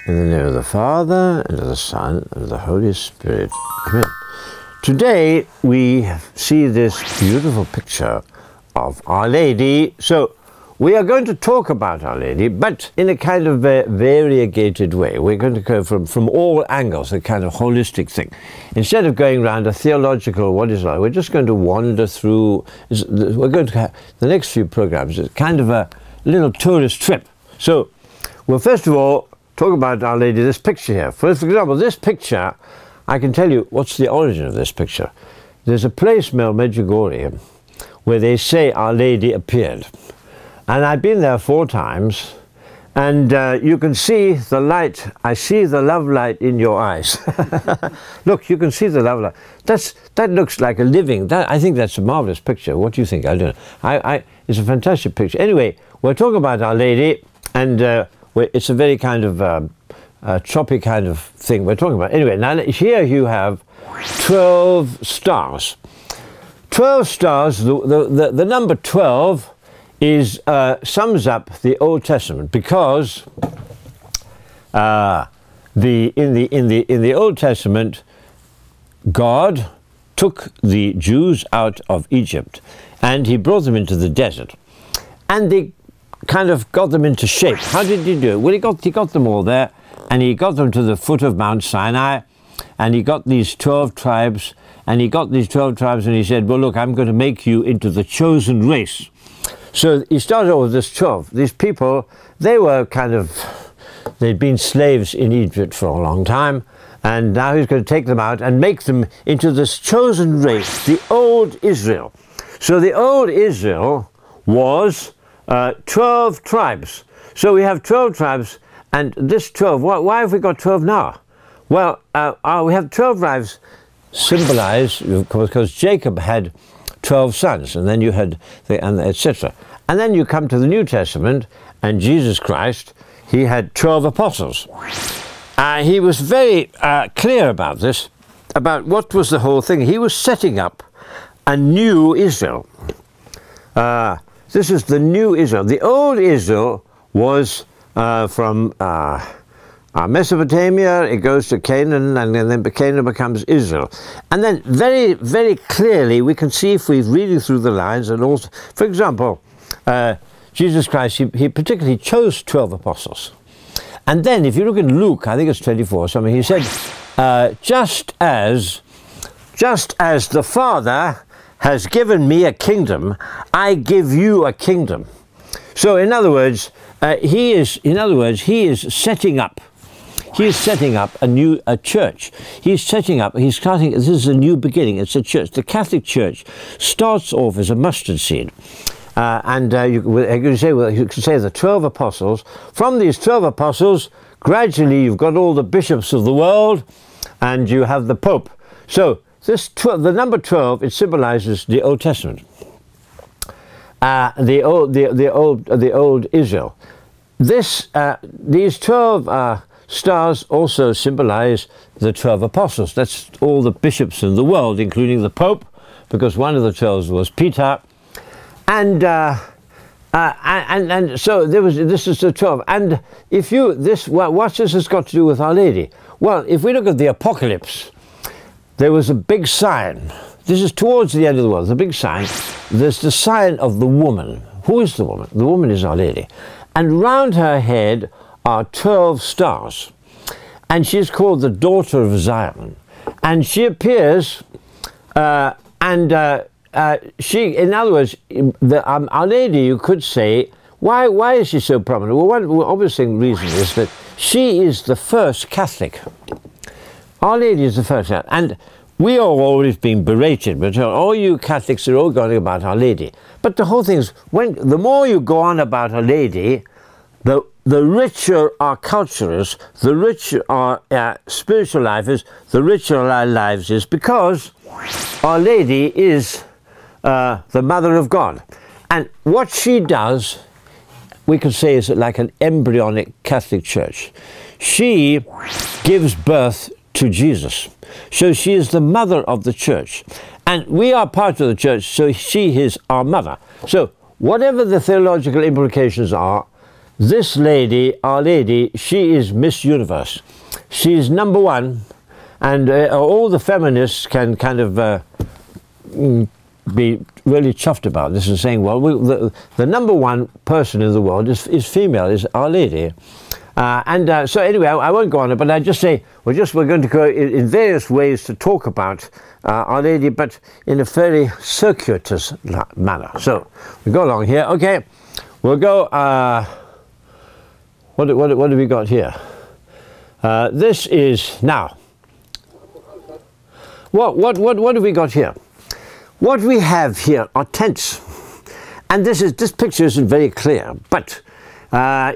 In the name of the Father, and of the Son, and of the Holy Spirit. Amen. Today we see this beautiful picture of Our Lady. So we are going to talk about Our Lady, but in a kind of a variegated way. We're going to go from all angles, a kind of holistic thing. Instead of going around a theological, what is life, we're just going to wander through. We're going to have the next few programs. It's kind of a little tourist trip. So we'll first of all talk about Our Lady, this picture here. For example, this picture, I can tell you what's the origin of this picture. There's a place, Medjugorje, where they say Our Lady appeared. And I've been there 4 times, and you can see the light. I see the love light in your eyes. Look, you can see the love light. That looks like a living. I think that's a marvelous picture. What do you think? I don't know. It's a fantastic picture. Anyway, we're talking about Our Lady, and it's a very kind of choppy kind of thing we're talking about. Anyway, now here you have 12 stars. 12 stars, the number 12 is sums up the Old Testament, because in the Old Testament, God took the Jews out of Egypt and he brought them into the desert, and they kind of got them into shape. How did he do it? Well, he got them all there, and he got them to the foot of Mount Sinai, and he got these 12 tribes, and he said, well, look, I'm going to make you into the chosen race. So he started off with this 12. These people, they'd been slaves in Egypt for a long time, and now he's going to take them out and make them into this chosen race, the old Israel. So the old Israel was 12 tribes. So we have 12 tribes, and this 12, why have we got 12 now? Well, we have 12 tribes symbolized, because Jacob had 12 sons, and then you had, etc. And then you come to the New Testament, and Jesus Christ, he had 12 apostles. He was very clear about this, about what was the whole thing. He was setting up a new Israel. This is the new Israel. The old Israel was from Mesopotamia, it goes to Canaan, and then Canaan becomes Israel. And then very, very clearly we can see, if we're reading through the lines, and also, for example, Jesus Christ, he particularly chose 12 apostles. And then if you look in Luke, I think it's 24 something, he said, just as the Father has given me a kingdom, I give you a kingdom. So in other words, he is setting up. He is setting up a church. This is a new beginning. It's a church. The Catholic Church starts off as a mustard seed. You can say the 12 apostles. From these 12 apostles, gradually you've got all the bishops of the world, and you have the Pope. So the number 12, it symbolizes the Old Testament, the old Israel. These 12 stars also symbolize the 12 apostles. That's all the bishops in the world, including the Pope, because one of the 12 was Peter. And so this is the 12. And what this has got to do with Our Lady? Well, if we look at the Apocalypse, there was a big sign. This is towards the end of the world, the big sign. There's the sign of the woman. Who is the woman? The woman is Our Lady. And round her head are 12 stars. And she's called the Daughter of Zion. And she appears, in other words, Our Lady, you could say, why is she so prominent? Well, one obvious reason is that she is the first Catholic. Our Lady is the first Catholic. And we are always being berated, but all you Catholics are all going about Our Lady. But the whole thing is, the more you go on about Our Lady, the richer our culture is, the richer our spiritual life is, the richer our lives is, because Our Lady is the Mother of God. And what she does, we could say, is like an embryonic Catholic Church. She gives birth to Jesus. So she is the mother of the church. And we are part of the church, so she is our mother. So whatever the theological implications are, this lady, Our Lady, she is Miss Universe. She's #1, and all the feminists can kind of be really chuffed about this and saying, well, the #1 person in the world is female, is Our Lady. So anyway, I won't go on it, but I just say we're going to go in various ways to talk about Our Lady, but in a fairly circuitous manner. So we go along here. Okay, we'll go. What have we got here? This is now. What have we got here? What we have here are tents, and this picture isn't very clear, but.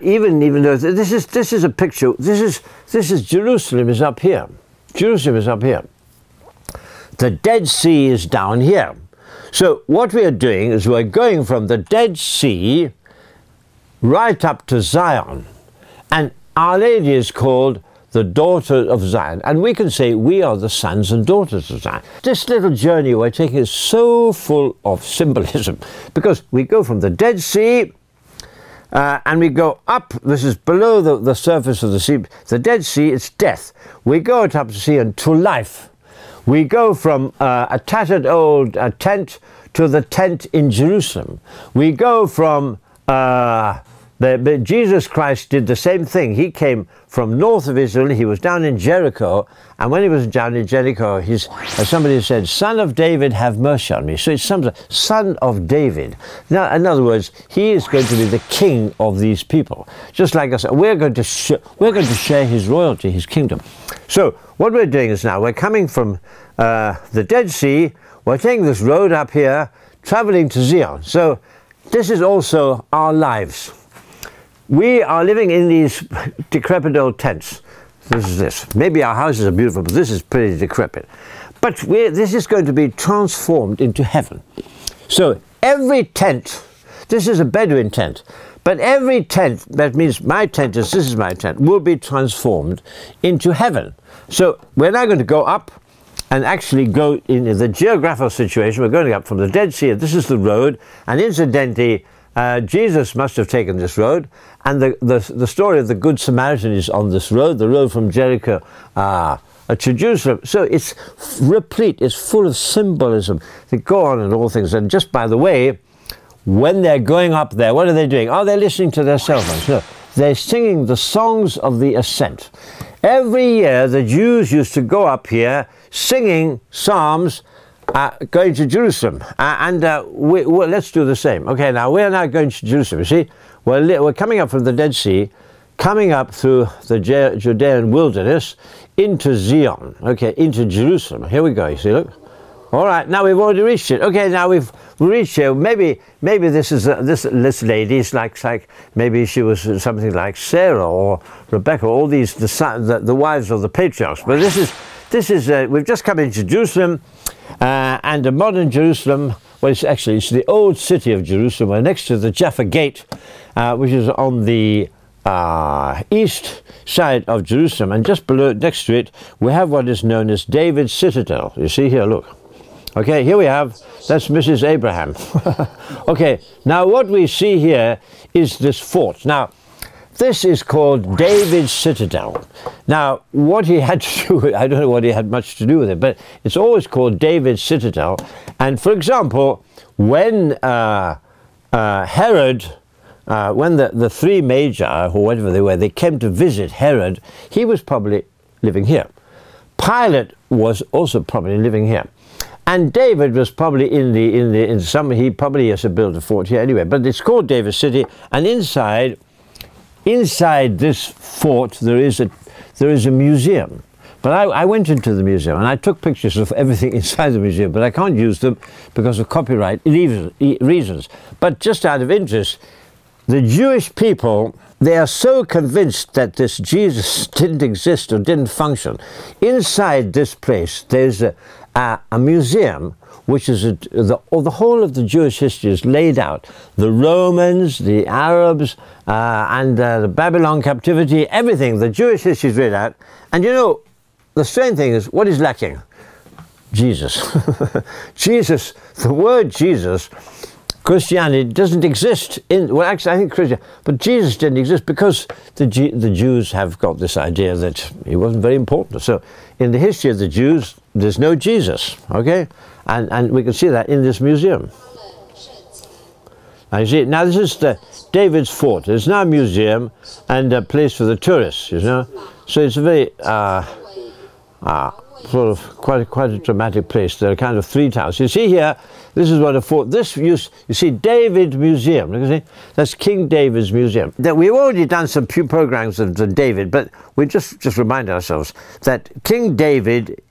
Even though this is a picture, this is Jerusalem is up here. Jerusalem is up here. The Dead Sea is down here. So what we are doing is we're going from the Dead Sea right up to Zion, and Our Lady is called the daughter of Zion, and we can say we are the sons and daughters of Zion. This little journey we're taking is so full of symbolism, because we go from the Dead Sea. And we go up, this is below the surface of the sea. The Dead Sea, it's death. We go up the sea and to life. We go from a tattered old tent to the tent in Jerusalem. We go from, Jesus Christ did the same thing. He came from north of Israel, he was down in Jericho, and when he was down in Jericho, somebody said, "Son of David, have mercy on me." So it's Son of David. Now, in other words, he is going to be the king of these people. Just like us, we're going to share his royalty, his kingdom. So what we're doing is now, we're coming from the Dead Sea, we're taking this road up here, traveling to Zion. So this is also our lives. We are living in these decrepit old tents. This is this. Maybe our houses are beautiful, but this is pretty decrepit. But this is going to be transformed into heaven. So every tent, this is a Bedouin tent, but every tent, that means my tent this is my tent, will be transformed into heaven. So we're now going to go up and actually go in the geographical situation. We're going up from the Dead Sea, and this is the road, and incidentally, Jesus must have taken this road, and the story of the Good Samaritan is on this road, the road from Jericho to Jerusalem. So it's replete, it's full of symbolism that go on and all things. And just by the way, when they're going up there, what are they doing? Oh, they're listening to their cell phones. No, they're singing the songs of the ascent. Every year the Jews used to go up here singing psalms going to Jerusalem, let's do the same. Okay, now we're now going to Jerusalem. You see, we're coming up from the Dead Sea, coming up through the Judean wilderness into Zion. Okay, into Jerusalem. Here we go. You see, look. All right, now we've already reached it. Okay, now we've reached here. Maybe this is this lady is like maybe she was something like Sarah or Rebecca, all these the wives of the patriarchs. But this is we've just come into Jerusalem. And the modern Jerusalem, well, it's the old city of Jerusalem. We're next to the Jaffa Gate, which is on the east side of Jerusalem. And just below, next to it, we have what is known as David's Citadel. You see here, look. Okay, here we have, that's Mrs. Abraham. Okay, now what we see here is this fort. Now, this is called David's Citadel. Now, what he had to do with, I don't know what he had much to do with it, but it's always called David's Citadel. And for example, when Herod, when the three magi, or whatever they were, they came to visit Herod, he was probably living here. Pilate was also probably living here. And David was probably he probably has to build a fort here anyway, but it's called David's City, and inside this fort there is a museum. But I went into the museum and I took pictures of everything inside the museum, but I can't use them because of copyright reasons. But just out of interest, the Jewish people, they are so convinced that this Jesus didn't exist or didn't function. Inside this place, there's a museum which is the whole of the Jewish history is laid out. The Romans, the Arabs, and the Babylon captivity, everything, the Jewish history is laid out. And you know, the strange thing is, what is lacking? Jesus. Jesus, the word Jesus Christianity doesn't exist in, well, actually I think but Jesus didn't exist because the Jews have got this idea that he wasn't very important. So in the history of the Jews, there's no Jesus, okay? And we can see that in this museum. Now you see, now this is David's Fort. It's now a museum and a place for the tourists, you know. So it's a very sort of quite a dramatic place. There are kind of three towers. You see here, this is what a fort. You see David Museum. Look at, see, that's King David's museum. That we've already done some few programs of David, but we just remind ourselves that King David,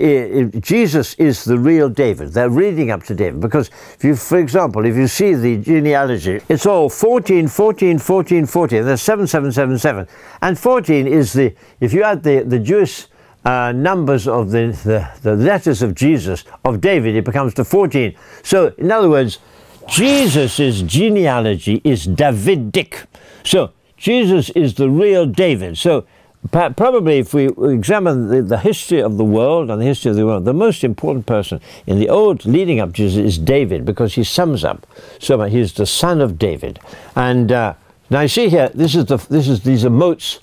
Jesus is the real David. They're leading up to David because, for example, if you see the genealogy, it's all 14, 14, 14, 14. There's 7777, and 14 is if you add the Jewish numbers of the letters of Jesus, of David, it becomes to 14. So, in other words, Jesus' genealogy is Davidic. So, Jesus is the real David. So, probably if we examine the history of the world and the history of the world, the most important person in the old leading up to Jesus is David, because he sums up so much. He's the son of David. And now you see here, these are moats.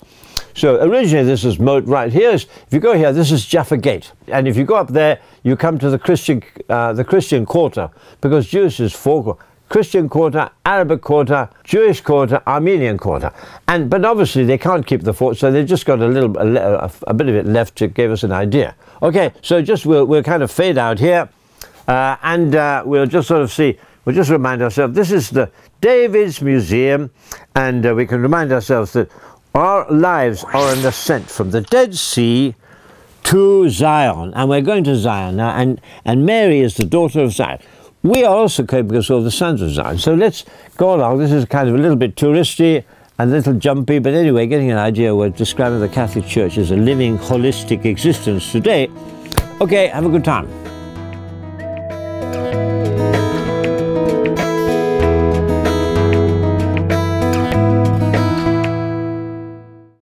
So originally this is moat right here. If you go here, this is Jaffa Gate, and if you go up there, you come to the Christian Quarter, because Jewish is four: Christian Quarter, Arabic Quarter, Jewish Quarter, Armenian Quarter. But obviously they can't keep the fort, so they've just got a bit of it left to give us an idea. Okay, so we'll kind of fade out here, and we'll just sort of see. We'll just remind ourselves this is the David's Museum, and we can remind ourselves that our lives are an ascent from the Dead Sea to Zion, and we're going to Zion now, and Mary is the daughter of Zion. We are also because we're the sons of Zion. So let's go along. This is kind of a little bit touristy and a little jumpy, but anyway, getting an idea. We're describing the Catholic Church as a living, holistic existence today. Okay, have a good time.